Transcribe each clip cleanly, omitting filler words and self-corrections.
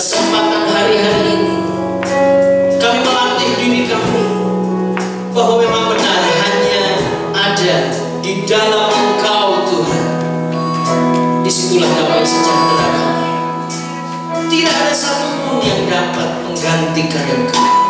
kesempatan hari-hari ini kami melatih diri kami bahwa memang benar hanya ada di dalam Engkau Tuhan, disitulah damai sejahtera kami. Tidak ada satupun yang dapat menggantikan Engkau.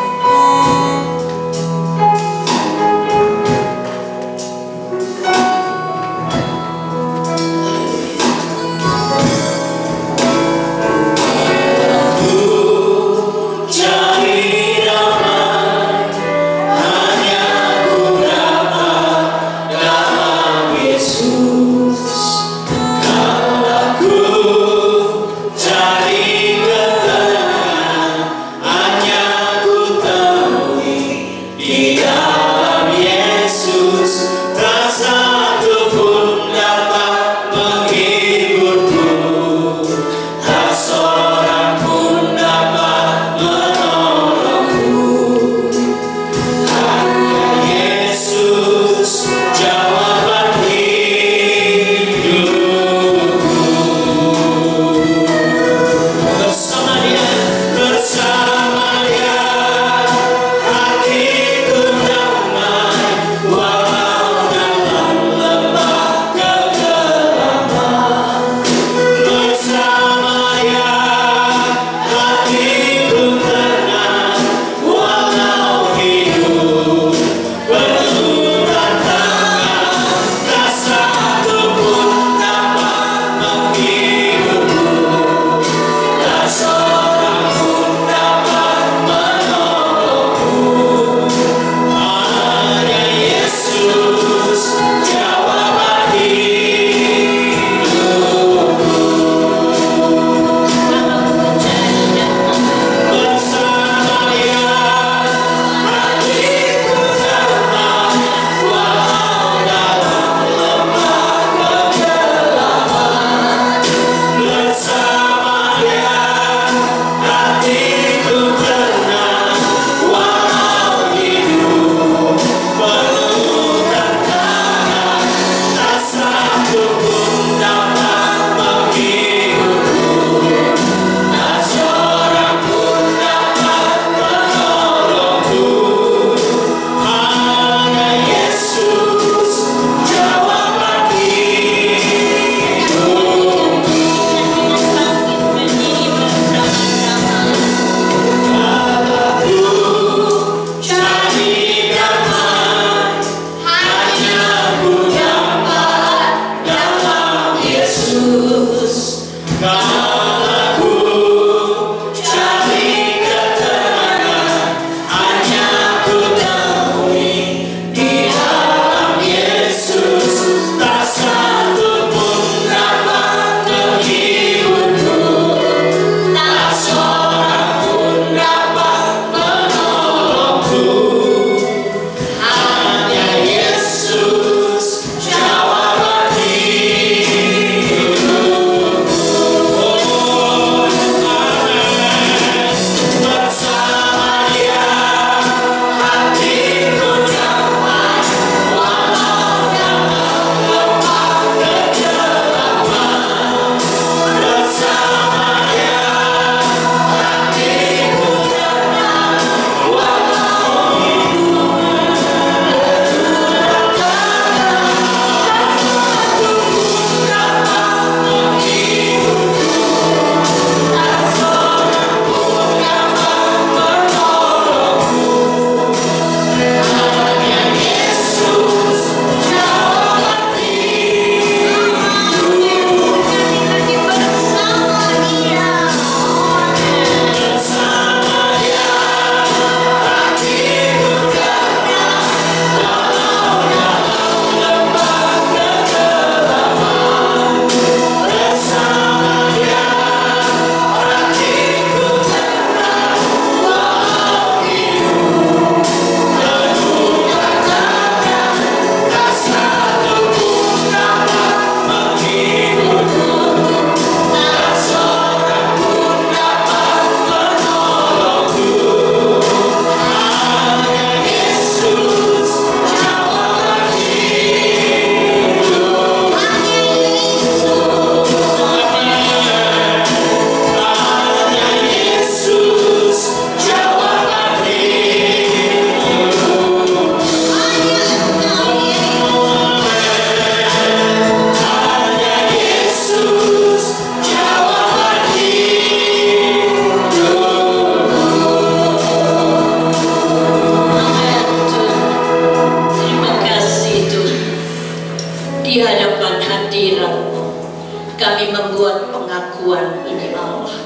membuat pengakuan ini Allah,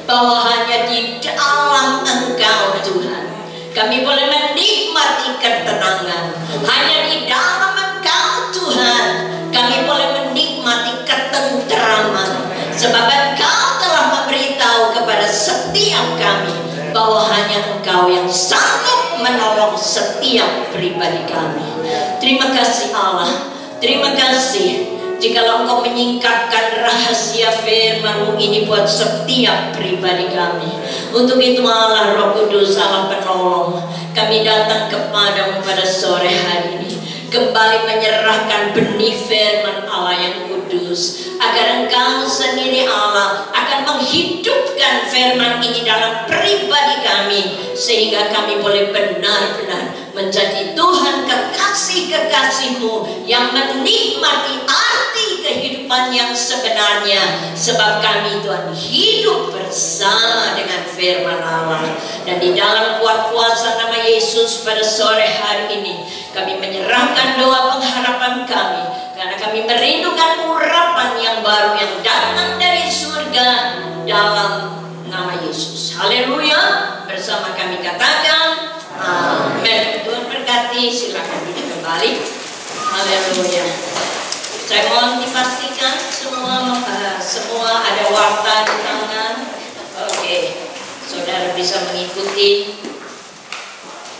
bahwa hanya di dalam Engkau Tuhan kami boleh menikmati ketenangan. Hanya di dalam Engkau Tuhan kami boleh menikmati ketentraman. Sebab Engkau telah memberitahu kepada setiap kami bahwa hanya Engkau yang sanggup menolong setiap pribadi kami. Terima kasih Allah, terima kasih jikalau Engkau menyingkapkan rahasia firman-Mu ini buat setiap pribadi kami. Untuk itu Allah Roh Kudus, Allah penolong, kami datang kepadamu pada sore hari ini, kembali menyerahkan benih firman Allah yang kudus, agar Engkau sendiri Allah akan menghidupkan firman ini dalam pribadi kami, sehingga kami boleh benar-benar menjadi Tuhan kekasih-kekasih-Mu yang menikmati arti kehidupan yang sebenarnya. Sebab kami Tuhan hidup bersama dengan firman Allah. Dan di dalam kuat kuasa nama Yesus pada sore hari ini kami menyerahkan doa pengharapan kami, karena kami merindukan urapan yang baru yang datang dari surga dalam nama Yesus. Haleluya. Bersama kami katakan amin. Tuhan berkati. Silakan duduk kembali. Haleluya. Saya mohon dipastikan semua ada warta di tangan. Oke, saudara bisa mengikuti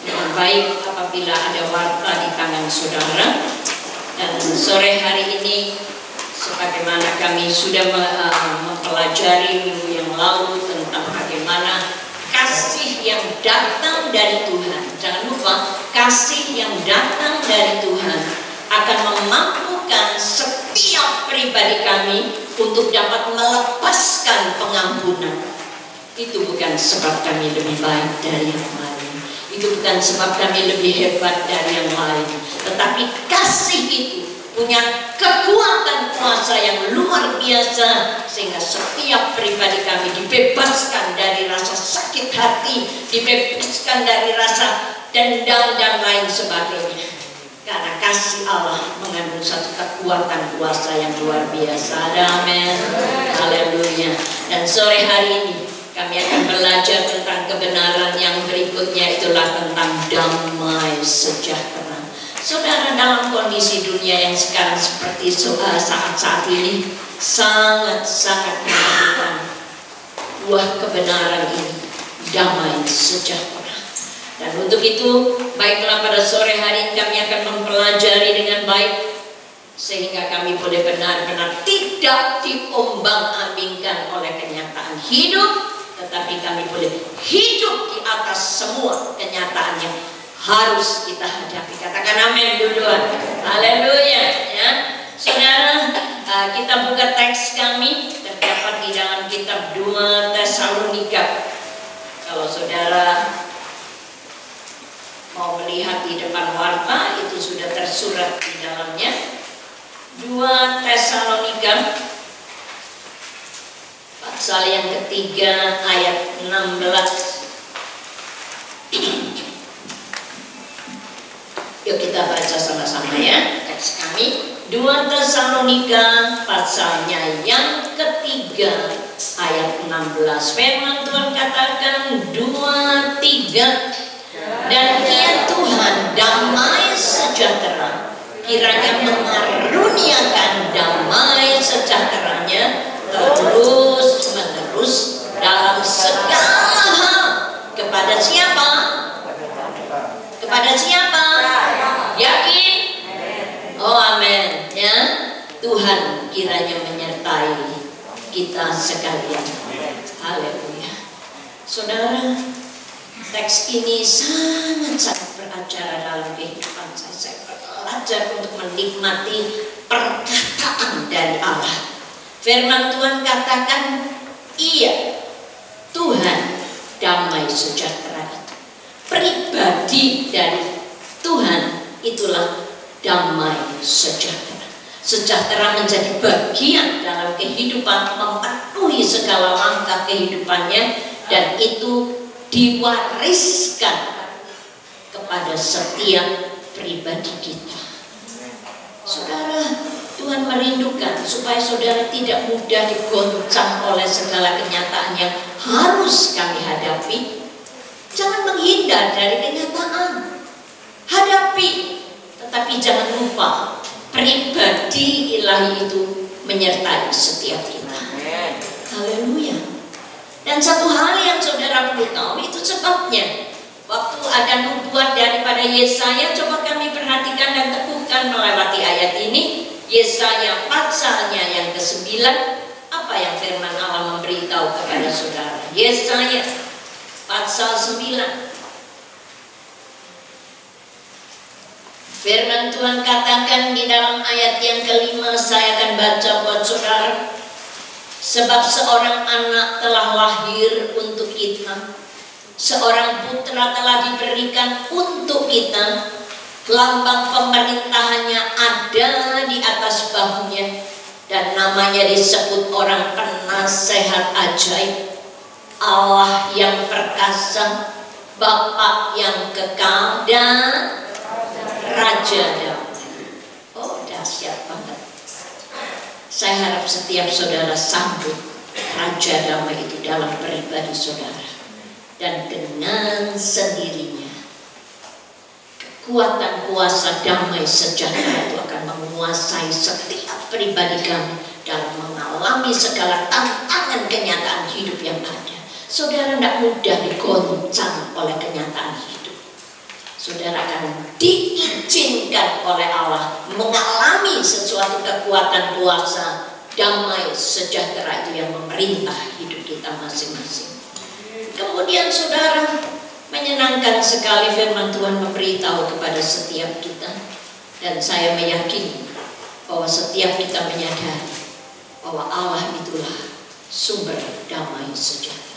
dengan baik apabila ada warta di tangan saudara. Dan sore hari ini, sebagaimana kami sudah mempelajari minggu yang lalu tentang bagaimana kasih yang datang dari Tuhan. Jangan lupa, kasih yang datang dari Tuhan akan memampukan setiap pribadi kami untuk dapat melepaskan pengampunan. Itu bukan sebab kami lebih baik dari yang lain, itu bukan sebab kami lebih hebat dari yang lain, tetapi kasih itu punya kekuatan kuasa yang luar biasa, sehingga setiap pribadi kami dibebaskan dari rasa sakit hati, dibebaskan dari rasa dendam dan lain sebagainya. Karena kasih Allah mengandung satu kekuatan kuasa yang luar biasa. Amin. Haleluya. Dan sore hari ini kami akan belajar tentang kebenaran yang berikutnya, itulah tentang damai sejahtera. Saudara, dalam kondisi dunia yang sekarang seperti saat-saat ini, sangat-sangat memerlukan buah kebenaran ini, damai sejahtera. Dan untuk itu, baiklah pada sore hari ini kami akan mempelajari dengan baik, sehingga kami boleh benar-benar tidak diombang-ambingkan oleh kenyataan hidup, tetapi kami boleh hidup di atas semua kenyataan yang harus kita hadapi. Katakan amin dulu. Haleluya. Ya, saudara, kita buka teks kami terdapat di dalam kitab 2 Tesalonika. Kalau saudara mau melihat di depan warta, itu sudah tersurat di dalamnya. 2 Tesalonika pasal yang ketiga ayat 16. Yuk kita baca sama-sama ya teks kami. 2 Tesalonika pasalnya yang ketiga ayat 16. Firman Tuhan katakan 2:3. Dan Ia Tuhan damai sejahtera kiranya mengaruniakan damai sejahteranya terus menerus dalam segala hal kepada siapa? Kepada siapa? Yakin? Oh amin ya. Tuhan kiranya menyertai kita sekalian. Haleluya. Saudara, teks ini sangat-sangat beracara dalam kehidupan saya. Saya belajar untuk menikmati perkataan dari Allah. Firman Tuhan katakan, iya, Tuhan damai sejahtera itu. Pribadi dari Tuhan itulah damai sejahtera. Sejahtera menjadi bagian dalam kehidupan, memenuhi segala langkah kehidupannya, dan itu diwariskan kepada setiap pribadi kita. Saudara, Tuhan merindukan supaya saudara tidak mudah digoncang segala kenyataan yang harus kami hadapi, jangan menghindar dari kenyataan. Hadapi, tetapi jangan lupa pribadi ilahi itu menyertai setiap kita. Haleluya. Dan satu hal yang saudara perlu tahu, itu sebabnya waktu ada nubuat daripada Yesaya, coba kami perhatikan dan teguhkan melewati ayat ini. Yesaya pasalnya yang ke-9, apa yang firman Allah memberitahu kepada saudara? Yesaya pasal 9. Firman Tuhan katakan di dalam ayat yang ke-5, saya akan baca buat saudara. Sebab seorang anak telah lahir untuk kita, seorang putra telah diberikan untuk kita, lambang pemerintahannya ada di atas bahunya, dan namanya disebut orang penasehat ajaib, Allah yang perkasa, Bapa yang kekal, dan Raja Damai. Oh, dahsyat banget. Saya harap setiap saudara sambut Raja Damai itu dalam pribadi saudara. Dan dengan sendirinya kekuatan kuasa damai sejahtera itu akan menguasai setiap pribadi kami dalam mengalami segala tantangan kenyataan hidup yang ada. Saudara tidak mudah digoncang oleh kenyataan hidup. Saudara akan diizinkan oleh Allah mengalami sesuatu kekuatan kuasa damai sejahtera itu yang memerintah hidup kita masing-masing. Kemudian saudara, menyenangkan sekali firman Tuhan memberitahu kepada setiap kita, dan saya meyakini bahwa setiap kita menyadari bahwa Allah itulah sumber damai sejahtera.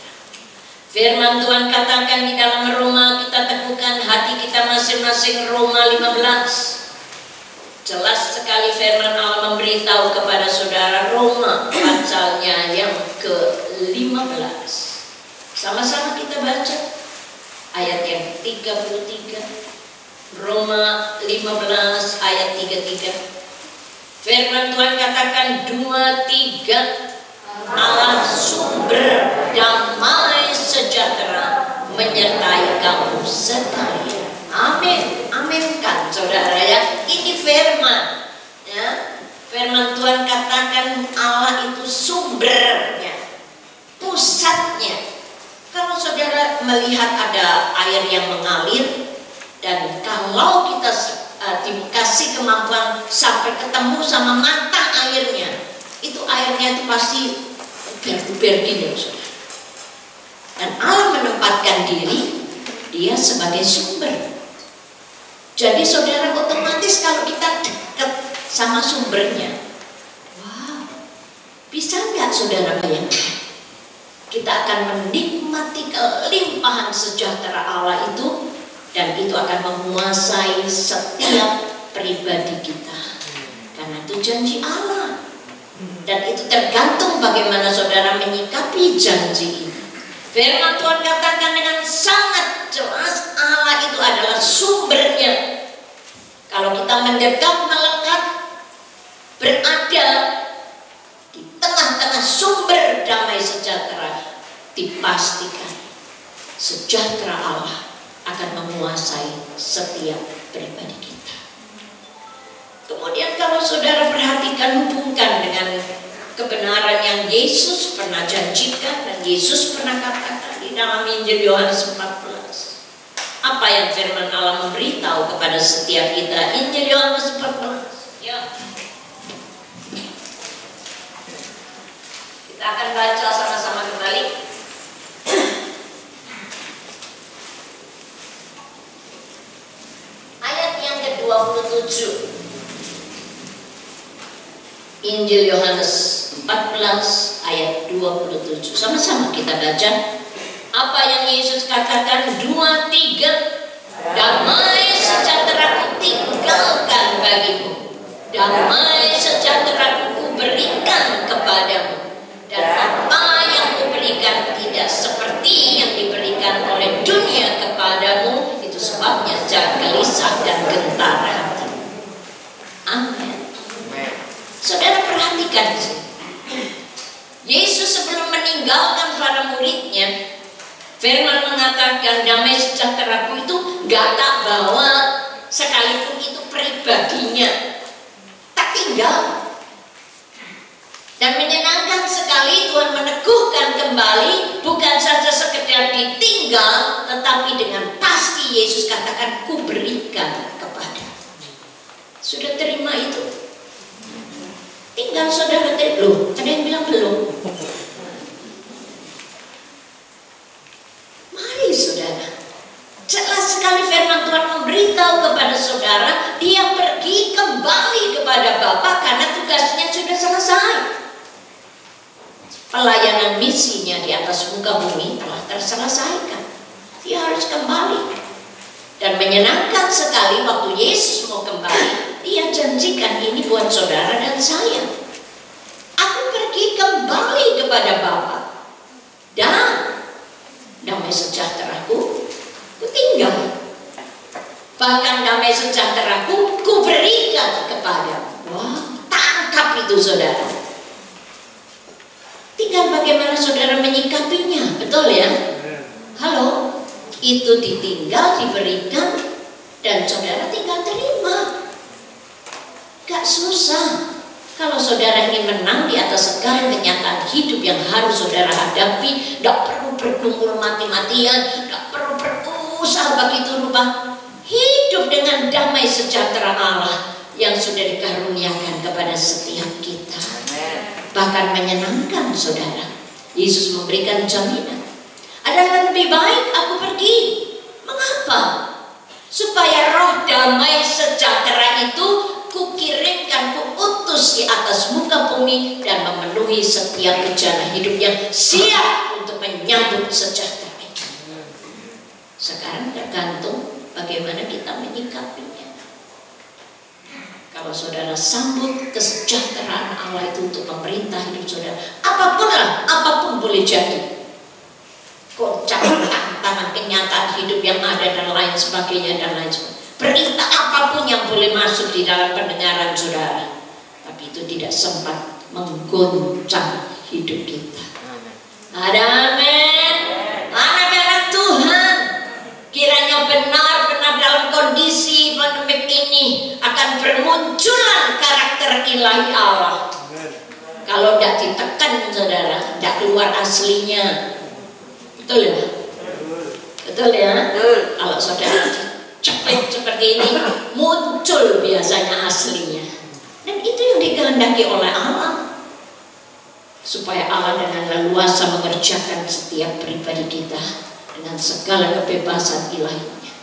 Firman Tuhan katakan di dalam Roma, kita teguhkan hati kita masing-masing. Roma 15. Jelas sekali firman Allah memberitahu kepada saudara. Roma pasalnya yang ke-15. Sama-sama kita baca ayat yang 33. Roma 15 ayat 33. Firman Tuhan katakan 2-3. Allah sumber damai sejahtera menyertai kamu sekalian. Amin, aminkan saudara ya. Ini firman ya. Firman Tuhan katakan Allah itu sumbernya, pusatnya. Kalau saudara melihat ada air yang mengalir, dan kalau kita dikasih kemampuan sampai ketemu sama mata airnya, itu airnya itu pasti ber gini, saudara. Dan Allah menempatkan diri dia sebagai sumber. Jadi saudara, otomatis kalau kita dekat sama sumbernya, wow, bisa nggak saudara bayangkan? Kita akan menikmati kelimpahan sejahtera Allah itu, dan itu akan menguasai setiap pribadi kita. Karena itu janji Allah. Dan itu tergantung bagaimana saudara menyikapi janji ini. Firman Tuhan katakan dengan sangat jelas, Allah itu adalah sumbernya. Kalau kita mendekat, melekat, berada di tengah-tengah sumber damai sejahtera, dipastikan sejahtera Allah akan menguasai setiap pribadi kita. Kemudian kalau saudara perhatikan, hubungkan dengan kebenaran yang Yesus pernah janjikan dan Yesus pernah katakan di dalam Injil Yohanes 14. Apa yang firman Allah memberitahu kepada setiap kita? Injil Yohanes 14. Ya. Kita akan baca sama-sama kembali. Ayat yang ke-27. Injil Yohanes 14 ayat 27. Sama-sama kita baca. Apa yang Yesus katakan? 2-3. Damai sejahtera ku tinggalkan bagimu, damai sejahtera ku berikan kepadamu, dan apa yang ku berikan tidak seperti yang diberikan oleh dunia kepadamu. Itu sebabnya jangan gelisah dan gentar hati. Amin. Saudara perhatikan, Yesus sebelum meninggal meninggalkan para muridnya, firman mengatakan damai sejahteraku itu gak tak bawa, sekalipun itu pribadinya, tak tinggal. Dan menyenangkan sekali Tuhan meneguhkan kembali, bukan saja sekedar ditinggal, tetapi dengan pasti Yesus katakan, ku berikan kepada. Sudah terima itu? Tinggal saudara belum? Ada yang bilang belum? Mari saudara, jelas sekali firman Tuhan memberitahu kepada saudara, dia pergi kembali kepada Bapa karena tugasnya sudah selesai. Pelayanan misinya di atas muka bumi telah terselesaikan. Dia harus kembali. Dan menyenangkan sekali waktu Yesus mau kembali, dia janjikan ini buat saudara dan saya. Aku pergi kembali kepada Bapa, dan damai sejahteraku ku tinggal. Bahkan damai sejahteraku ku berikan kepada. Wah, tangkap itu saudara. Tinggal bagaimana saudara menyikapinya, betul ya? Halo, itu ditinggal, diberikan, dan saudara tinggal terima. Gak susah. Kalau saudara ingin menang di atas segala kenyataan hidup yang harus saudara hadapi, gak perlu bergumul mati-matian, gak perlu berusaha begitu rupa. Hidup dengan damai sejahtera Allah yang sudah dikaruniakan kepada setiap kita. Bahkan menyenangkan saudara. Yesus memberikan jaminan. Adalah lebih baik aku pergi. Mengapa? Supaya roh damai sejahtera itu kukirimkan, kuutus di atas muka bumi dan memenuhi setiap bejana hidup yang siap untuk menyambut sejahtera itu. Sekarang tergantung bagaimana kita menyikapinya. Kalau saudara sambut kesejahteraan Allah itu untuk pemerintah hidup saudara, apapun boleh jadi. Goncang, tantangan, kenyataan hidup yang ada dan lain sebagainya dan lain sebagainya. Perintah apapun yang boleh masuk di dalam pendengaran saudara, tapi itu tidak sempat menggoncang hidup kita. Ada amin. Anak-anak Tuhan, kiranya benar-benar dalam kondisi pandemik ini akan bermunculan karakter ilahi Allah. Kalau tidak ditekan saudara, tidak keluar aslinya. Betul ya? Betul ya? Kalau saudara cepet seperti ini, muncul biasanya aslinya. Dan itu yang dikehendaki oleh Allah, supaya Allah dengan leluasa mengerjakan setiap pribadi kita dengan segala kebebasan ilahinya.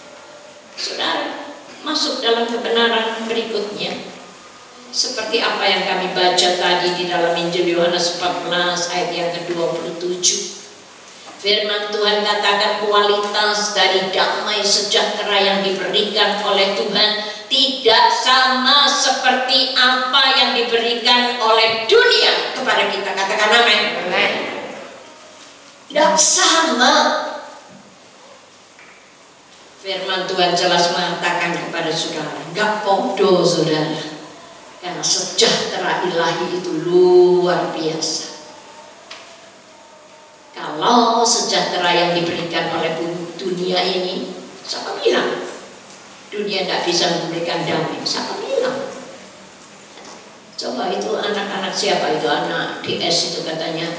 Saudara, masuk dalam kebenaran berikutnya, seperti apa yang kami baca tadi di dalam Injil Yohanes 14 ayat yang ke-27. Firman Tuhan katakan kualitas dari damai sejahtera yang diberikan oleh Tuhan tidak sama seperti apa yang diberikan oleh dunia kepada kita. Katakan amin. Tidak sama. Firman Tuhan jelas mengatakan kepada saudara, gak podo saudara, karena sejahtera ilahi itu luar biasa. Kalau sejahtera yang diberikan oleh dunia ini, siapa bilang dunia gak bisa memberikan damai? Siapa bilang? Coba itu anak-anak siapa itu, anak DS itu katanya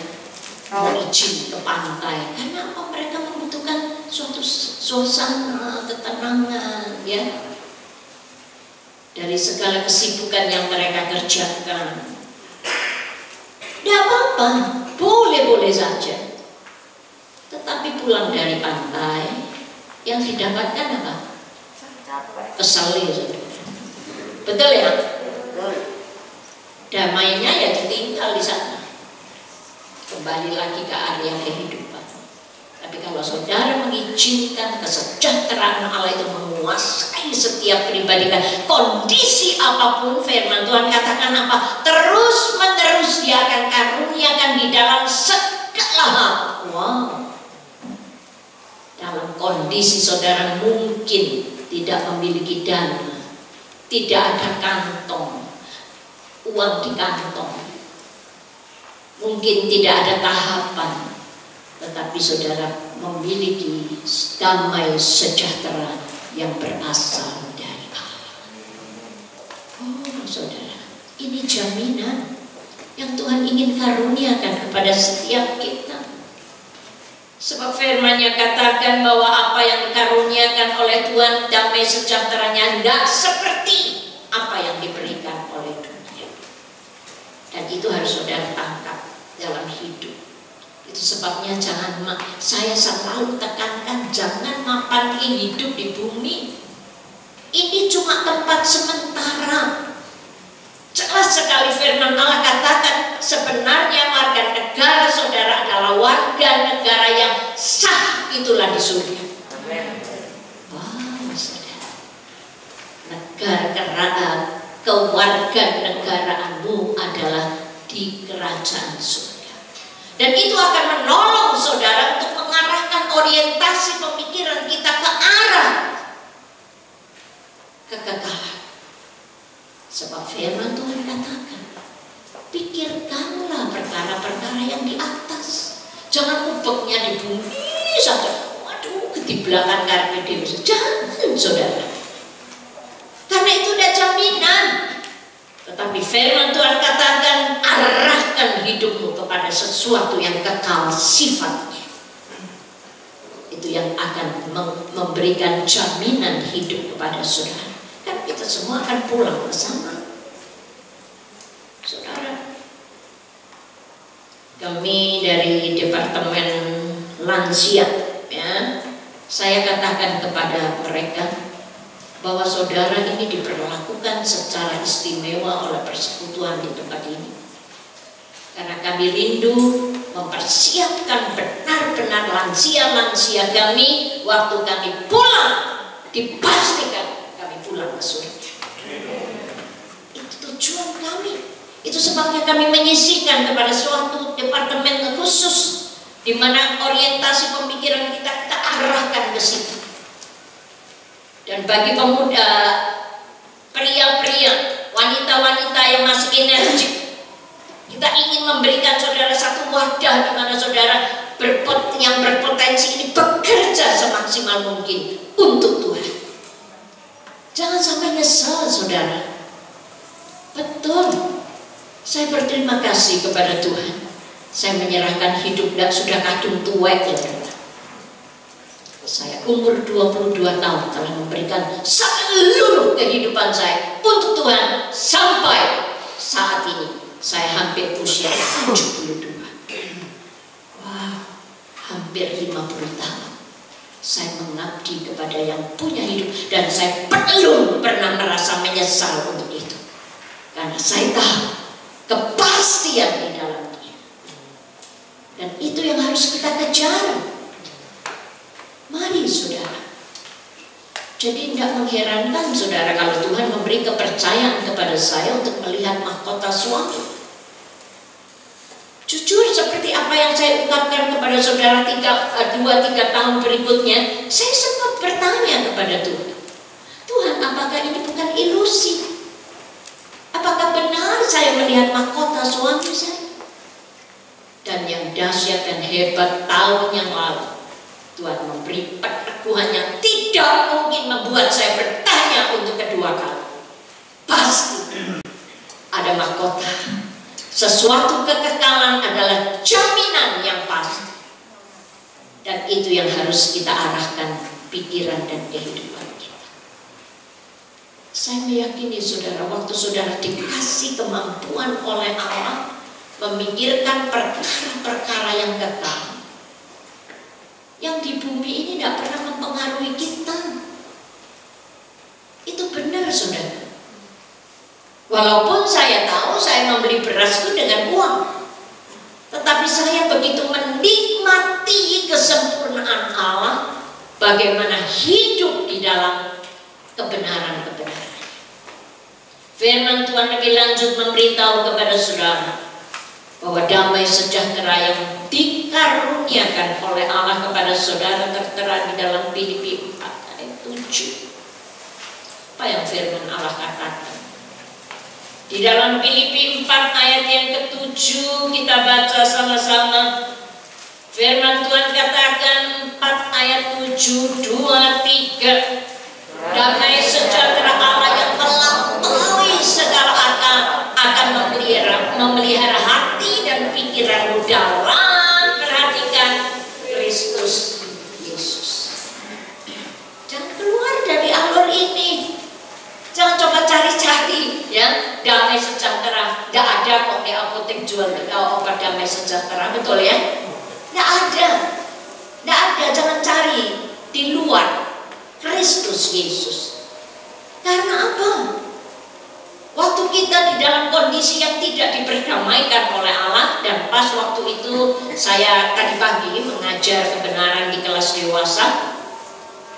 mau izin ke pantai. Karena apa? Mereka membutuhkan suatu suasana ketenangan, ya, dari segala kesibukan yang mereka kerjakan. Tidak apa-apa, boleh-boleh saja. Tetapi pulang dari pantai yang didapatkan apa? Kesalnya, betul ya? Damainya ya ditinggal di sana. Kembali lagi ke area kehidupan. Tapi kalau saudara mengizinkan kesejahteraan Allah itu menguasai setiap pribadi, kondisi apapun, firman Tuhan katakan apa? Terus menerus dia akan karuniakan di dalam segala hal. Wow. Dalam kondisi saudara mungkin tidak memiliki dana, tidak ada kantong, uang di kantong, mungkin tidak ada tahapan, tetapi saudara memiliki damai sejahtera yang berasal dari Allah. Oh saudara, ini jaminan yang Tuhan ingin karuniakan kepada setiap kita. Sebab firman-Nya katakan bahwa apa yang dikaruniakan oleh Tuhan, damai sejahteranya tidak seperti apa yang diberikan oleh dunia. Dan itu harus saudara tangkap dalam hidup. Itu sebabnya saya selalu tekankan, jangan mapan hidup di bumi. Ini cuma tempat sementara. Jelas sekali firman Allah katakan, sebenarnya warga negara saudara adalah warga negara yang sah, itulah di surga. Wow, saudara. Kewarganegaraanmu adalah di kerajaan surga. Dan itu akan menolong saudara untuk mengarahkan orientasi pemikiran kita ke arah kekekalan. Sebab firman Tuhan katakan, pikirkanlah perkara-perkara yang di atas. Jangan ubeknya di bumi sampai waduh ketiblakan karpe dewa. Jangan saudara. Karena itu udah jaminan. Tetapi firman Tuhan katakan, arahkan hidupmu kepada sesuatu yang kekal sifatnya. Itu yang akan memberikan jaminan hidup kepada saudara. Kan kita semua akan pulang ke sana. Saudara, kami dari Departemen Lansia, ya, saya katakan kepada mereka bahwa saudara ini diperlakukan secara istimewa oleh persekutuan di tempat ini. Karena kami rindu mempersiapkan benar-benar lansia-lansia kami waktu kami pulang, dipastikan pulang ke surga. Itu tujuan kami. Itu sebabnya kami menyisihkan kepada suatu departemen khusus di mana orientasi pemikiran kita arahkan ke situ. Dan bagi pemuda, pria-pria, wanita-wanita yang masih energik, kita ingin memberikan saudara satu wadah di mana saudara yang berpotensi ini bekerja semaksimal mungkin untuk Tuhan. Jangan sampai nyesal saudara. Betul. Saya berterima kasih kepada Tuhan. Saya menyerahkan hidup dan sudah kadung tuwek saudara. Saya umur 22 tahun telah memberikan seluruh kehidupan saya untuk Tuhan sampai saat ini. Saya hampir usia 72. Wow, hampir 50 tahun. Saya mengabdi kepada yang punya hidup dan saya belum pernah merasa menyesal untuk itu. Karena saya tahu kepastian di dalamnya. Dan itu yang harus kita kejar. Mari saudara. Jadi tidak mengherankan saudara kalau Tuhan memberi kepercayaan kepada saya untuk melihat mahkota suami. Jujur seperti apa yang saya ungkapkan kepada saudara 2-3 tahun berikutnya, saya sempat bertanya kepada Tuhan, Tuhan apakah ini bukan ilusi? Apakah benar saya melihat mahkota suami saya? Dan yang dahsyat dan hebat, tahun yang lalu Tuhan memberi peneguhan yang tidak mungkin membuat saya bertanya untuk kedua kali. Pasti ada mahkota. Sesuatu kekekalan adalah jaminan yang pasti. Dan itu yang harus kita arahkan pikiran dan kehidupan kita. Saya meyakini saudara, waktu saudara dikasih kemampuan oleh Allah memikirkan perkara-perkara yang kekal, yang di bumi ini tidak pernah mempengaruhi kita. Itu benar saudara. Walaupun saya tahu saya membeli beras itu dengan uang, tetapi saya begitu menikmati kesempurnaan Allah, bagaimana hidup di dalam kebenaran-kebenaran. Firman Tuhan lebih lanjut memberitahu kepada saudara bahwa damai sejahtera yang dikaruniakan oleh Allah kepada saudara tertera di dalam Filipi 4 ayat 7. Apa yang firman Allah katakan? Di dalam Filipi 4 ayat yang ke-7 kita baca sama-sama. Firman Tuhan 7, 2, 3. Damai sejahtera Allah yang melampaui segala akal akan memelihara hati dan pikiranmu dalam, perhatikan, Kristus Yesus. Jangan keluar dari alur ini. Jangan coba cari-cari, ya, damai sejahtera. Tidak ada kok di apotek jual obat damai sejahtera, betul ya? Tidak ada. Tidak ada, jangan cari di luar Kristus Yesus. Karena apa? Waktu kita di dalam kondisi yang tidak diperdamaikan oleh Allah, dan pas waktu itu saya tadi pagi mengajar kebenaran di kelas dewasa,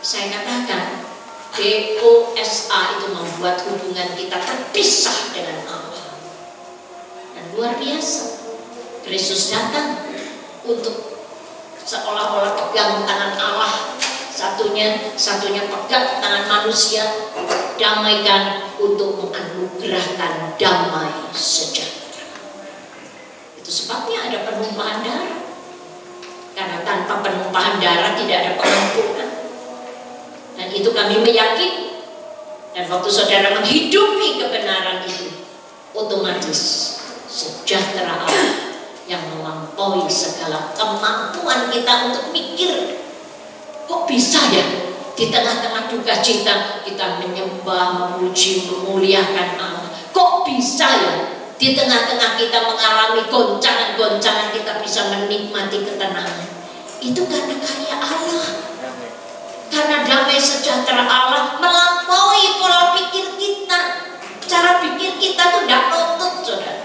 saya katakan DOSA itu membuat hubungan kita terpisah dengan Allah. Dan luar biasa, Kristus datang untuk seolah-olah pegang tangan Allah, satunya pegang tangan manusia, damaikan untuk menganugerahkan damai sejahtera. Itu sebabnya ada penumpahan darah, karena tanpa penumpahan darah tidak ada pengampunan. Dan itu kami meyakini, dan waktu saudara menghidupi kebenaran itu, otomatis sejahtera Allah yang melampaui segala kemampuan kita untuk mikir. Kok bisa ya di tengah-tengah duka cita kita menyembah, memuji, memuliakan Allah? Kok bisa ya di tengah-tengah kita mengalami goncangan-goncangan kita bisa menikmati ketenangan? Itu karena karya Allah. Karena damai sejahtera Allah melampaui pola pikir kita. Cara pikir kita tuh tidak nutut, saudara.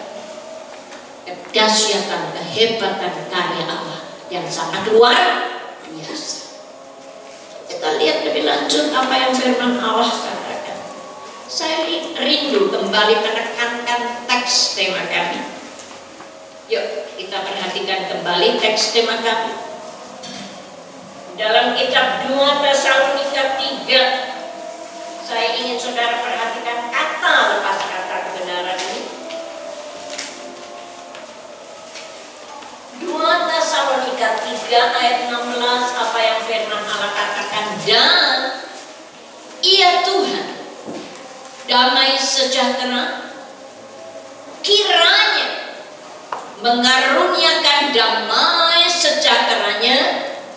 Kedahsyatan, kehebatan karya Allah yang sangat luar biasa. Kita lihat lebih lanjut apa yang firman Allah katakan. Saya rindu kembali menekankan teks tema kami. Yuk kita perhatikan kembali teks tema kami. Dalam kitab 2 Tesalonika 3, saya ingin saudara perhatikan kata lepas kata kebenaran ini. 2 Tesalonika 3 ayat 16, apa yang firman Allah katakan, dan ia Tuhan damai sejahtera kiranya mengaruniakan damai sejahteranya,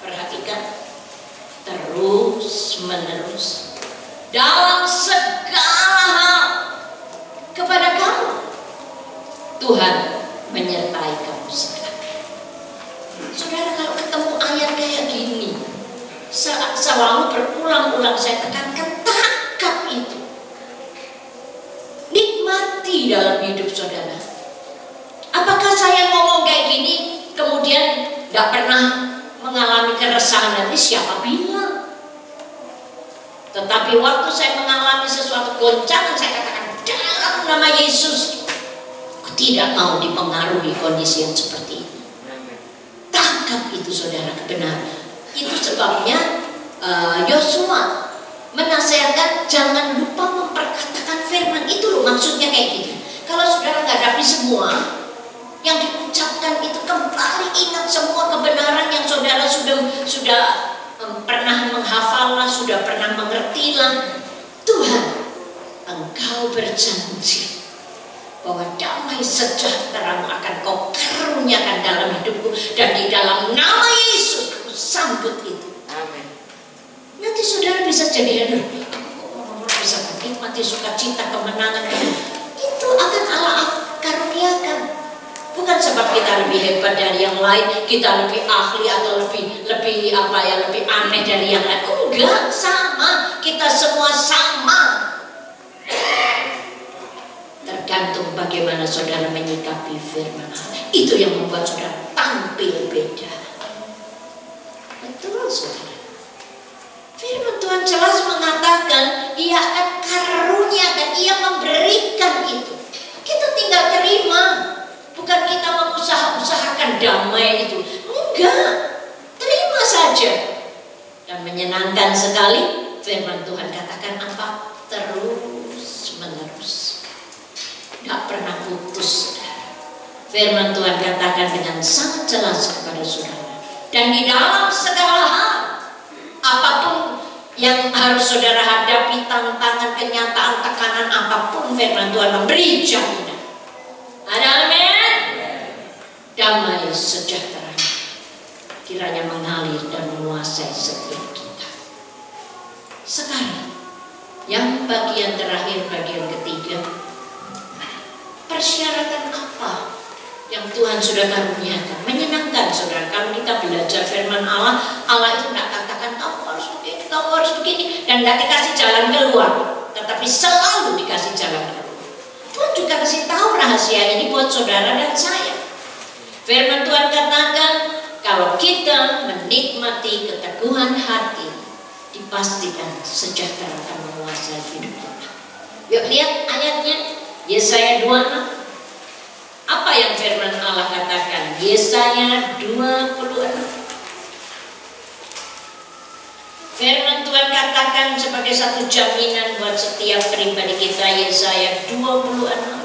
perhatikan, terus menerus dalam segala hal kepada kamu. Tuhan menyertai kamu sekali. Saudara, kalau ketemu ayat kayak gini, selalu berulang-ulang saya tekankan, tangkap itu, nikmati dalam hidup saudara. Apakah saya ngomong kayak gini kemudian gak pernah mengalami keresahan hati? Siapa bilang? Tetapi waktu saya mengalami sesuatu goncangan, saya katakan dalam nama Yesus, aku tidak mau dipengaruhi kondisi yang seperti ini. Tangkap itu saudara, kebenaran. Itu sebabnya Yosua menasihatkan jangan lupa memperkatakan firman itu loh, maksudnya kayak gitu. Kalau saudara menghadapi semua yang diucapkan itu, kembali ingat semua kebenaran yang saudara sudah pernah menghafallah, sudah pernah mengertilah. Tuhan, Engkau berjanji bahwa damai sejahtera-Mu akan Kau karuniakan dalam hidupku, dan di dalam nama Yesus aku sambut itu. Amin. Nanti saudara bisa jadi bisa menikmati sukacita, kemenangan itu akan Allah karuniakan. Bukan sebab kita lebih hebat dari yang lain, kita lebih ahli atau lebih aneh dari yang lain. Enggak, sama. Kita semua sama. Tergantung bagaimana saudara menyikapi firman Allah. Itu yang membuat saudara tampil beda. Betul saudara. Firman Tuhan jelas mengatakan Ia akan karuniakan, Ia memberikan itu. Kita tinggal terima. Bukan kita mengusahakan damai itu. Enggak. Terima saja. Dan menyenangkan sekali firman Tuhan katakan apa? Terus menerus. Gak pernah putus. Firman Tuhan katakan dengan sangat jelas kepada saudara. Dan di dalam segala hal, apapun yang harus saudara hadapi, tantangan, kenyataan, tekanan apapun, firman Tuhan memberi jaminan. Ada amin? Damai sejahtera kiranya mengalir dan menguasai setiap kita. Sekarang yang bagian terakhir, bagian ketiga, persyaratan apa yang Tuhan sudah karuniakan? Menyenangkan saudara, kalau kita belajar firman Allah, Allah itu tidak katakan kamu harus begini, kamu harus begini, dan tidak dikasih jalan keluar, tetapi selalu dikasih jalan keluar. Tuhan juga kasih tahu rahasia ini buat saudara dan saya. Firman Tuhan katakan, kalau kita menikmati keteguhan hati, dipastikan sejahtera akan menguasai hidup kita. Yuk lihat ayatnya, Yesaya 26. Apa yang firman Allah katakan? Yesaya 26. Firman Tuhan katakan sebagai satu jaminan buat setiap pribadi kita, Yesaya 26.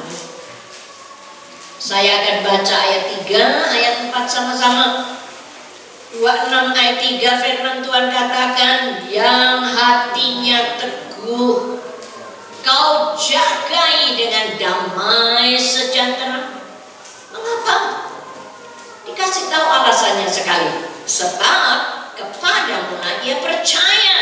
Saya akan baca ayat 3, ayat 4 sama-sama. 26 ayat 3 firman Tuhan katakan, yang hatinya teguh kau jagai dengan damai sejahtera. Mengapa? Dikasih tahu alasannya sekali. Sebab kepadamu ia percaya.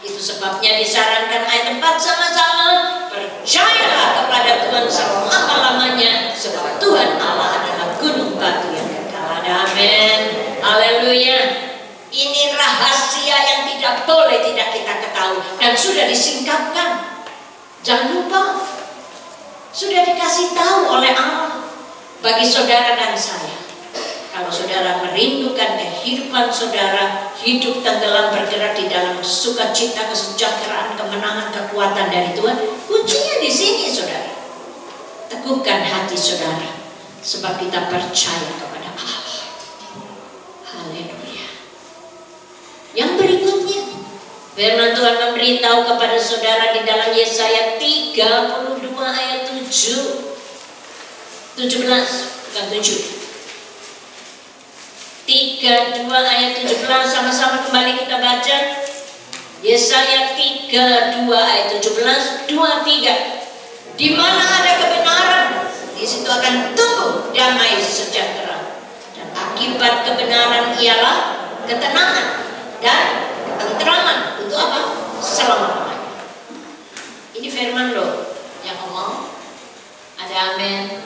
Itu sebabnya disarankan ayat 4 sama-sama. Percayalah kepada Tuhan selama-lamanya, sebab Tuhan Allah adalah gunung batu yang kekal. Amin. Haleluya. Ini rahasia yang tidak boleh tidak kita ketahui dan sudah disingkapkan. Jangan lupa, sudah dikasih tahu oleh Allah bagi saudara dan saya. Kalau saudara merindukan kehidupan saudara, hidup tenggelam bergerak di dalam sukacita, kesejahteraan, kemenangan, kekuatan dari Tuhan, kuncinya di sini saudara. Teguhkan hati saudara, sebab kita percaya kepada Allah. Haleluya. Yang berikutnya, firman Tuhan memberitahu kepada saudara di dalam Yesaya 32 ayat 17, bukan 7. 32 ayat 17 sama-sama kembali kita baca. Yesaya 32 ayat 17, 2-3. Di mana ada kebenaran, di situ akan tumbuh damai sejahtera. Dan akibat kebenaran ialah ketenangan dan ketenteraman. Untuk apa? Selama-lamanya. Ini firman loh yang ngomong. Ada amin.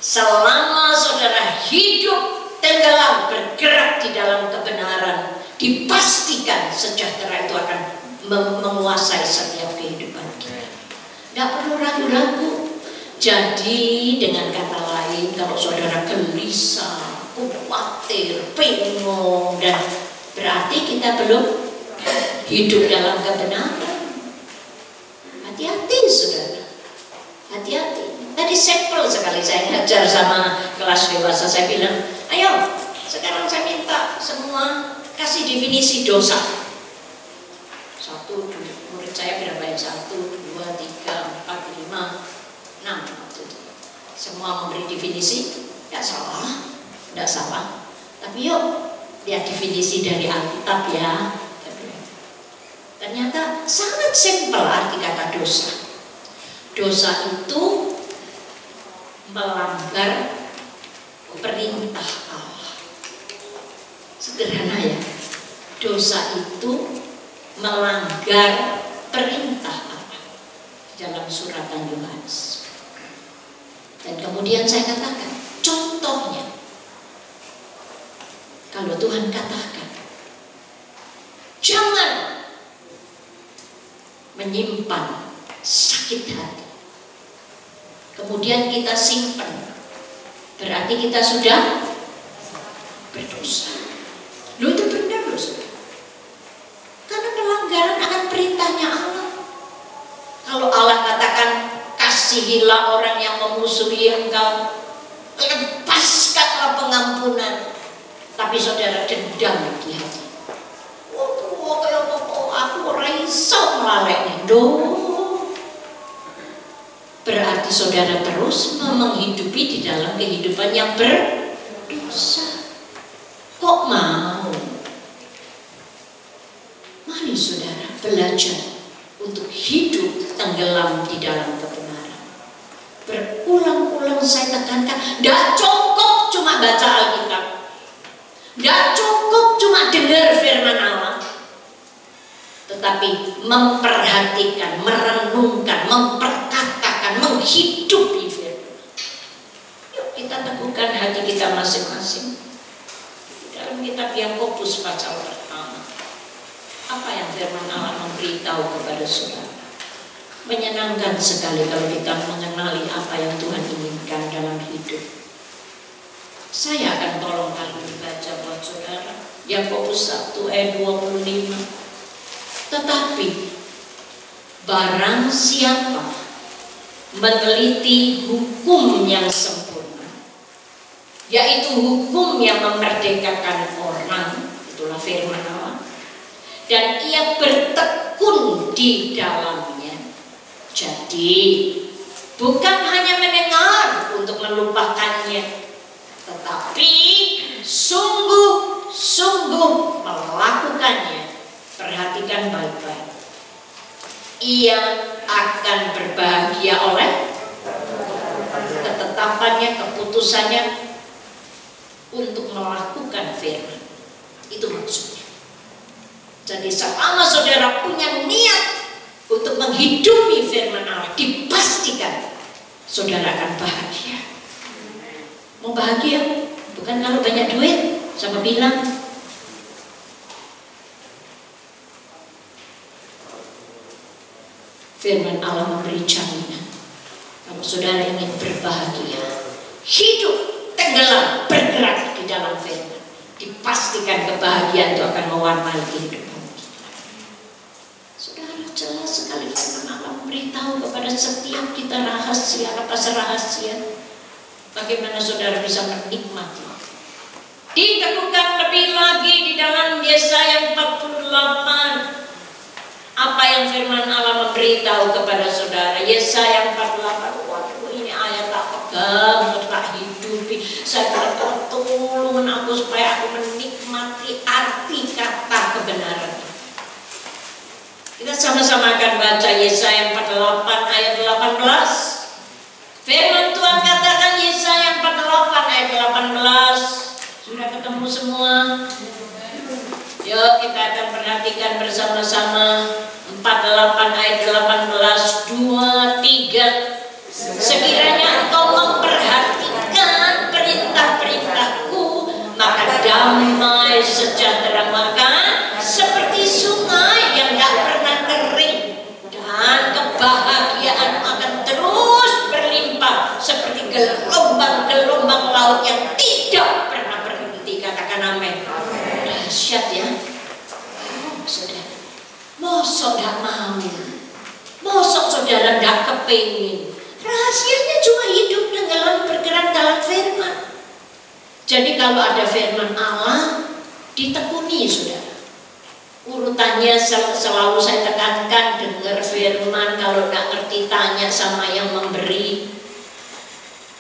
Selama saudara hidup tenggelam bergerak di dalam kebenaran, dipastikan sejahtera itu akan menguasai setiap kehidupan kita. Tidak perlu ragu-ragu. Jadi dengan kata lain, kalau saudara gelisah, khawatir, bingung, dan berarti kita belum hidup dalam kebenaran. Hati-hati saudara, hati-hati. Tadi sampel sekali saya ngajar sama kelas dewasa, saya bilang, ayo sekarang saya minta semua kasih definisi dosa. 1, murid saya berapa ya? 1, 2, 3, 4, 5, 6. Semua memberi definisi, tidak salah, tidak salah. Tapi yuk lihat definisi dari Alkitab ya. Ternyata sangat simpel arti kata dosa. Dosa itu melanggar perintah Allah. Sederhana ya. Dosa itu melanggar perintah Allah dalam suratan Yohanes. Dan kemudian saya katakan, contohnya, kalau Tuhan katakan, jangan menyimpan sakit hati, kemudian kita simpan, berarti kita sudah berdosa. Loh, itu benar loh, karena pelanggaran akan perintahnya Allah. Kalau Allah katakan kasihilah orang yang memusuhi engkau, lepaskanlah pengampunan, tapi saudara dendam di hati. Aku orang iso melaleknya. Berarti saudara terus menghidupi di dalam kehidupan yang berdosa. Kok mau? Mari saudara, belajar untuk hidup tenggelam di dalam kebenaran. Berulang-ulang saya tekankan, tidak cukup cuma baca Alkitab, tidak cukup cuma dengar firman Allah, tetapi memperhatikan, merenungkan, memperkatakan, menghidupi firman. Yuk kita teguhkan hati kita masing-masing. Dalam kitab Yakobus pasal pertama, apa yang firman Allah memberitahu kepada saudara? Menyenangkan sekali kalau kita mengenali apa yang Tuhan inginkan dalam hidup. Saya akan tolong kalian membaca buat saudara Yakobus 1 ayat 25. Tetapi barang siapa meneliti hukum yang sempurna, yaitu hukum yang memerdekakan orang, itulah firman Allah, dan ia bertekun di dalamnya. Jadi bukan hanya mendengar untuk melupakannya, tetapi sungguh-sungguh melakukannya. Perhatikan baik-baik. Ia akan berbahagia oleh ketetapannya, keputusannya untuk melakukan firman. Itu maksudnya. Jadi selama saudara punya niat untuk menghidupi firman Allah, dipastikan saudara akan bahagia. Mau bahagia? Bukan kalau banyak duit, sama bilang. Firman Allah memberi jaminan. Kalau saudara ingin berbahagia, hidup tenggelam, bergerak di dalam firman, dipastikan kebahagiaan itu akan mewarnai kehidupan. Saudara, jelas sekali firman Allah memberitahu kepada setiap kita rahasia. Apa rahasia? Bagaimana saudara bisa menikmati? Diteguhkan lebih lagi di dalam Yesaya 48. Apa yang firman Allah memberitahu kepada saudara? Yesaya 48. Waduh, ini ayat tak pegang, tak hidupi. Saya berdoa, tolong aku supaya aku menikmati arti kata kebenaran. Kita sama-sama akan baca Yesaya 48 ayat 18. Firman Tuhan katakan Yesaya 48 ayat 18. Sudah ketemu semua? Yuk kita akan perhatikan bersama-sama. 48 ayat 18, 2, 3. Sekiranya engkau memperhatikan perintah-perintahku, maka damai sejahtera makan seperti sungai yang tak pernah kering, dan kebahagiaan akan terus berlimpah seperti gelombang-gelombang laut yang tidak pernah berhenti. Katakan amin. Dahsyat ya. Saudara, mosok gak mau, mosok saudara gak kepingin. Rahasianya cuma hidup dengan bergerak dalam firman. Jadi kalau ada firman Allah, ditekuni saudara. Urutannya selalu saya tekankan, dengar firman. Kalau gak ngerti tanya sama yang memberi.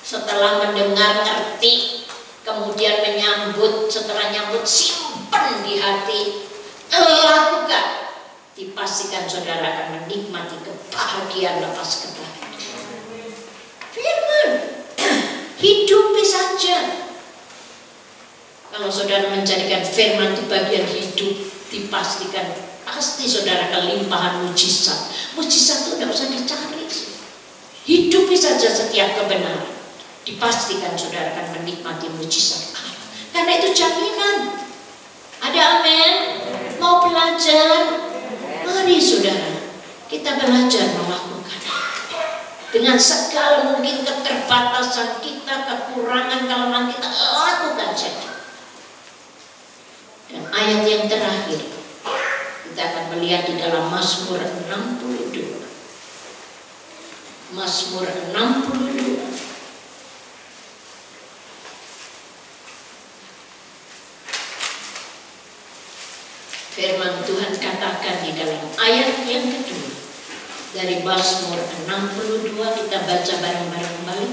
Setelah mendengar ngerti, kemudian menyambut. Setelah nyambut simpan di hati, lakukan. Dipastikan saudara akan menikmati kebahagiaan lepas kebahagiaan. Firman, hidupi saja. Kalau saudara menjadikan firman itu bagian hidup, dipastikan pasti saudara kelimpahan mujizat. Mujizat itu tidak usah dicari. Hidupi saja setiap kebenaran. Dipastikan saudara akan menikmati mujizat Allah. Karena itu jaminan. Ada amin? Mau belajar? Mari saudara, kita belajar melakukan dengan segala mungkin keterbatasan kita, kekurangan kelemahan kita, lakukan saja. Dan ayat yang terakhir kita akan melihat di dalam Mazmur 62. Mazmur 62. Firman Tuhan katakan di dalam ayat yang kedua dari Mazmur 62, kita baca bareng-bareng kembali.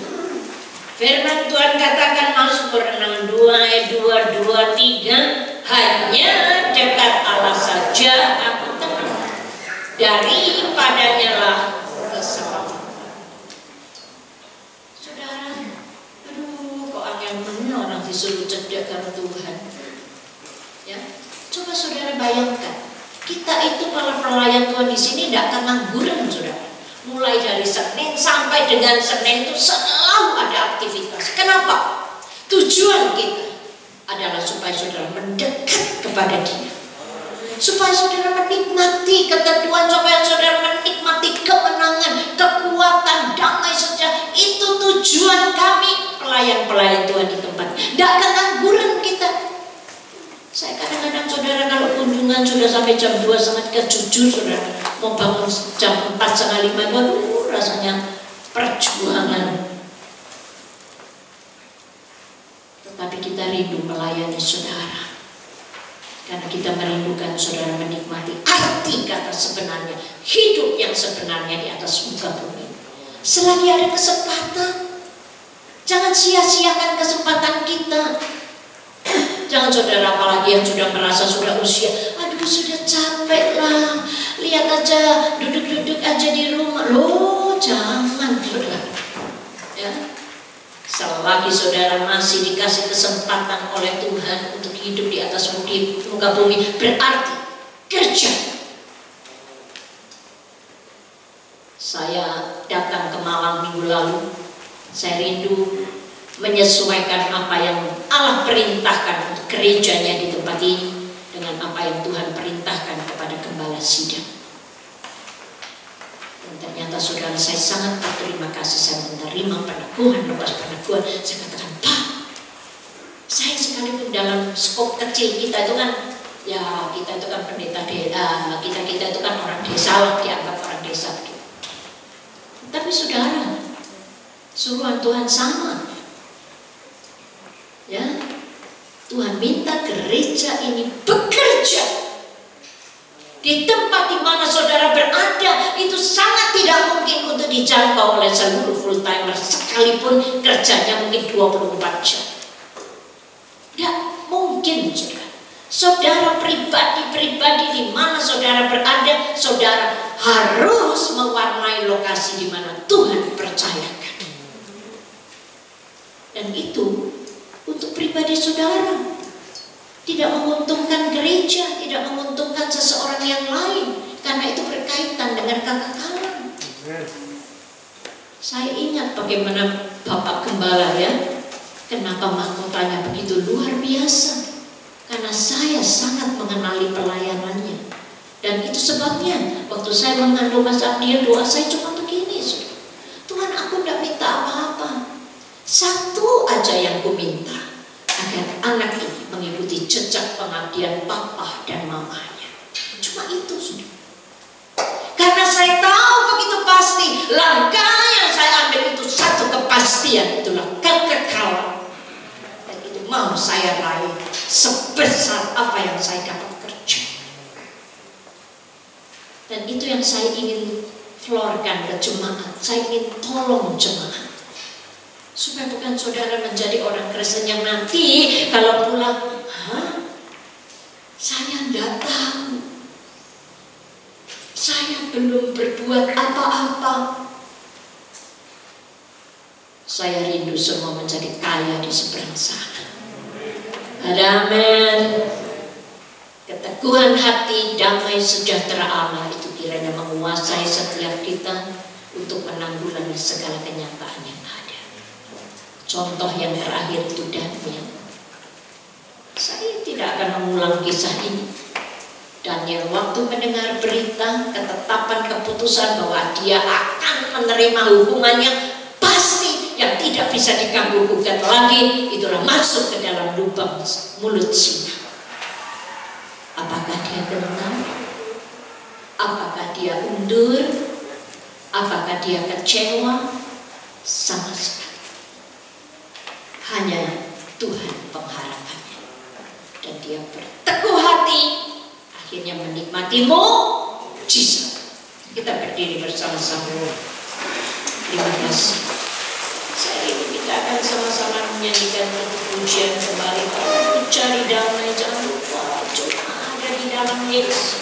Firman Tuhan katakan Mazmur 62 ayat 2, 2, 3. Hanya dekat Allah saja aku tenang, daripadanya lah keselamatan. Saudara, aduh kok angin bener orang disuruh cedek karena Tuhan. Ya, coba saudara bayangkan, kita itu para pelayan Tuhan di sini tidak akan ngangguran, saudara. Mulai dari Senin sampai dengan Senin itu selalu ada aktivitas. Kenapa? Tujuan kita adalah supaya saudara mendekat kepada Dia, supaya saudara menikmati keteduhan, supaya saudara menikmati kemenangan, kekuatan, damai sejahtera. Itu tujuan kami pelayan-pelayan Tuhan di tempat. Tidak akan ngangguran kita. Saya kadang-kadang saudara kalau kunjungan sudah sampai jam 2 sangat kejujur, saudara mau bangun jam 4, setengah 5, waduh rasanya perjuangan. Tetapi kita rindu melayani saudara, karena kita merindukan saudara menikmati arti kata sebenarnya, hidup yang sebenarnya di atas muka bumi. Selagi ada kesempatan, jangan sia-siakan kesempatan kita. Jangan saudara, apalagi yang sudah merasa sudah usia, aduh sudah capek lah, lihat aja, duduk-duduk aja di rumah. Loh, jangan saudara. Ya. Selagi saudara masih dikasih kesempatan oleh Tuhan untuk hidup di atas muka bumi, berarti kerja. Saya datang ke Malang minggu lalu, saya rindu menyesuaikan apa yang Allah perintahkan untuk gerejanya di tempat ini dengan apa yang Tuhan perintahkan kepada gembala sidang. Dan ternyata saudara, saya sangat berterima kasih, saya menerima peneguhan lepas peneguhan. Saya katakan, Pak, saya sekalipun dalam skop kecil kita itu kan, ya kita itu kan pendeta, kita itu kan orang desa lah, dianggap orang desa begitu. Tapi saudara, suruhan Tuhan sama. Ya, Tuhan minta gereja ini bekerja di tempat di mana saudara berada. Itu sangat tidak mungkin untuk dijangkau oleh seluruh full timer, sekalipun kerjanya mungkin 24 jam. Tidak mungkin, saudara. Saudara pribadi-pribadi di mana saudara berada, saudara harus mewarnai lokasi di mana Tuhan percayakan. Dan itu untuk pribadi saudara, tidak menguntungkan gereja, tidak menguntungkan seseorang yang lain, karena itu berkaitan dengan kekekalan. Saya ingat bagaimana Bapak Gembala, ya, kenapa mahkotanya begitu luar biasa, karena saya sangat mengenali pelayanannya. Dan itu sebabnya waktu saya mengandung Mas Abdiel, doa saya cuma begini, Tuhan, aku tidak minta apa-apa, satu aja yang ku minta, agar anak ini mengikuti jejak pengabdian papa dan mamanya. Cuma itu, sudah. Karena saya tahu begitu pasti langkah yang saya ambil itu satu kepastian, itulah kekekalan. Dan itu mau saya raih sebesar apa yang saya dapat kerja. Dan itu yang saya ingin florkan ke jemaat. Saya ingin tolong jemaat, supaya bukan saudara menjadi orang Kristen yang nanti kalau pulang, saya tidak tahu, saya belum berbuat apa-apa. Saya rindu semua menjadi kaya di seberang sana. Amin. Keteguhan hati, damai sejahtera Allah itu kiranya menguasai setiap kita untuk menanggulangi segala kenyataan yang ada. Contoh yang terakhir itu Daniel. Saya tidak akan mengulang kisah ini. Daniel waktu mendengar berita ketetapan keputusan bahwa dia akan menerima hukuman yang pasti, yang tidak bisa diganggu-gugat lagi, itulah masuk ke dalam lubang mulut singa. Apakah dia tenang? Apakah dia undur? Apakah dia kecewa? Sama sekali. Hanya Tuhan pengharapannya. Dan dia berteguh hati, akhirnya menikmati mukjizat. Kita berdiri bersama-sama. Terima kasih. Saya ingin kita akan sama-sama menyanyikan pujian kembali. Kalau cari damai, jangan lupa cuma ada di dalam Yesus.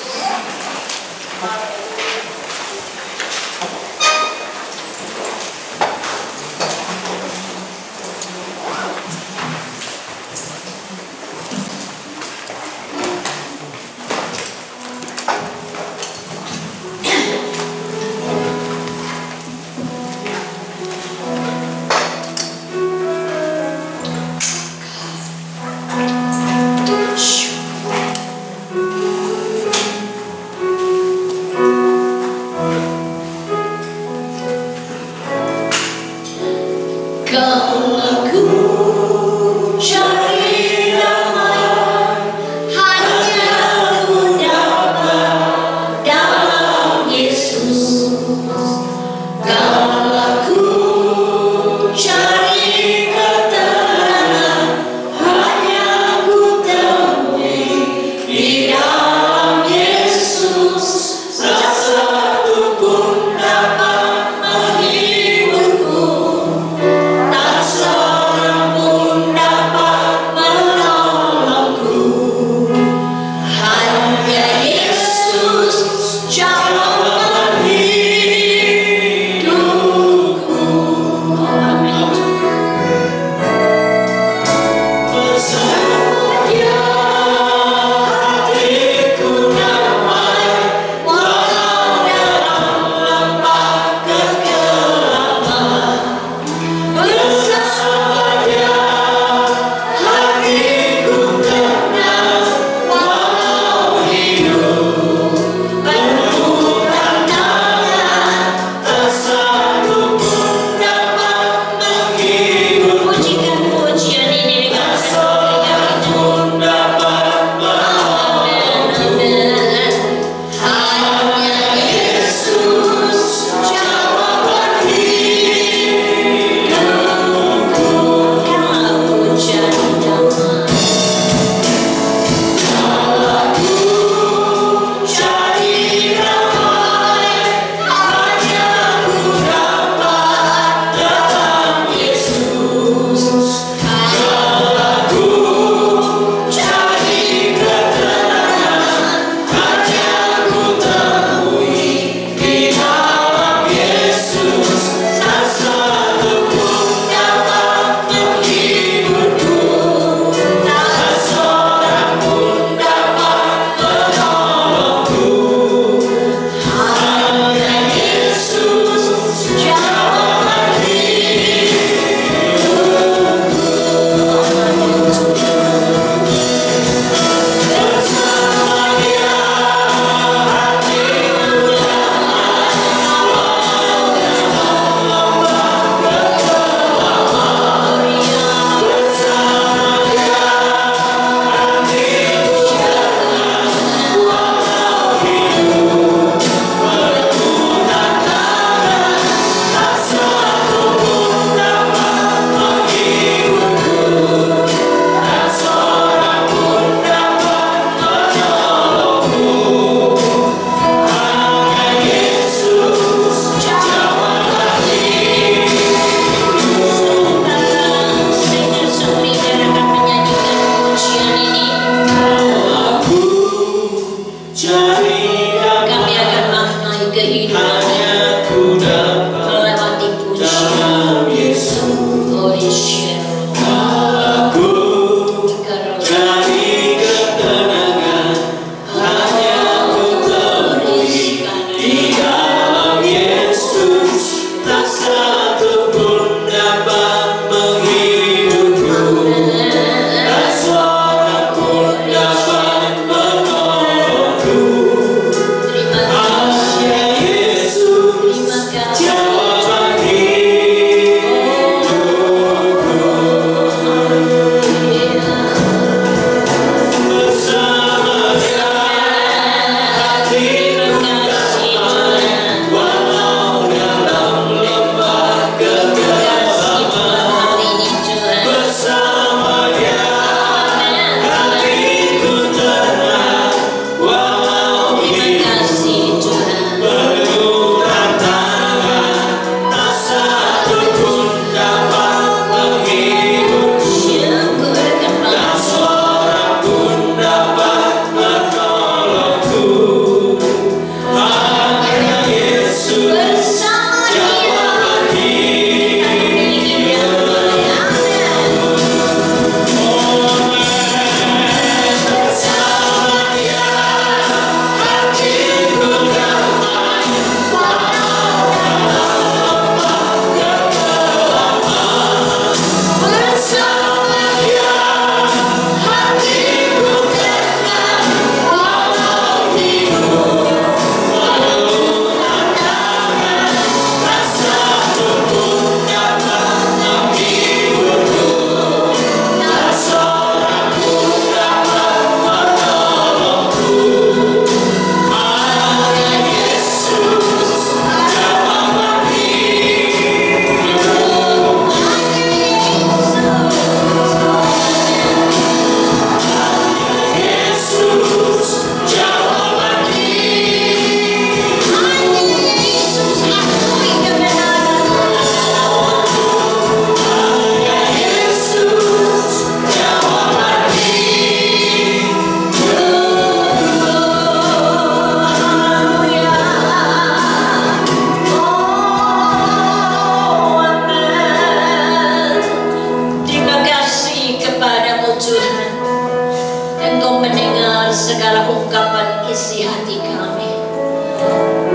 dalam segala ungkapan isi hati kami.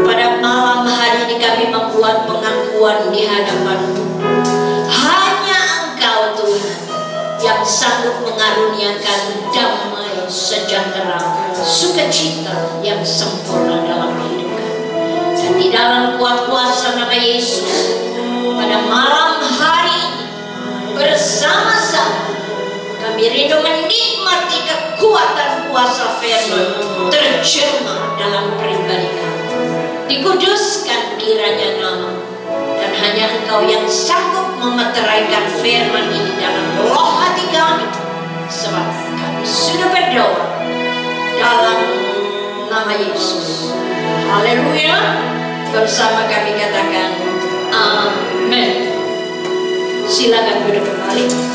Pada malam hari ini kami membuat pengakuan di hadapan-Mu. Hanya Engkau Tuhan yang sanggup mengaruniakan damai, sejahtera, sukacita yang sempurna dalam hidup kami. Dan di dalam kuat kuasa nama Yesus, pada malam hari ini bersama-sama kami rindu menikmati kekuatan kuasa firman terjemah dalam pribadi kami. Dikuduskan kiranya nama, dan hanya Engkau yang sanggup memeteraikan firman ini dalam roh hati kami, sebab kami sudah berdoa dalam nama Yesus. Haleluya. Bersama kami katakan amin. Silakan duduk kembali.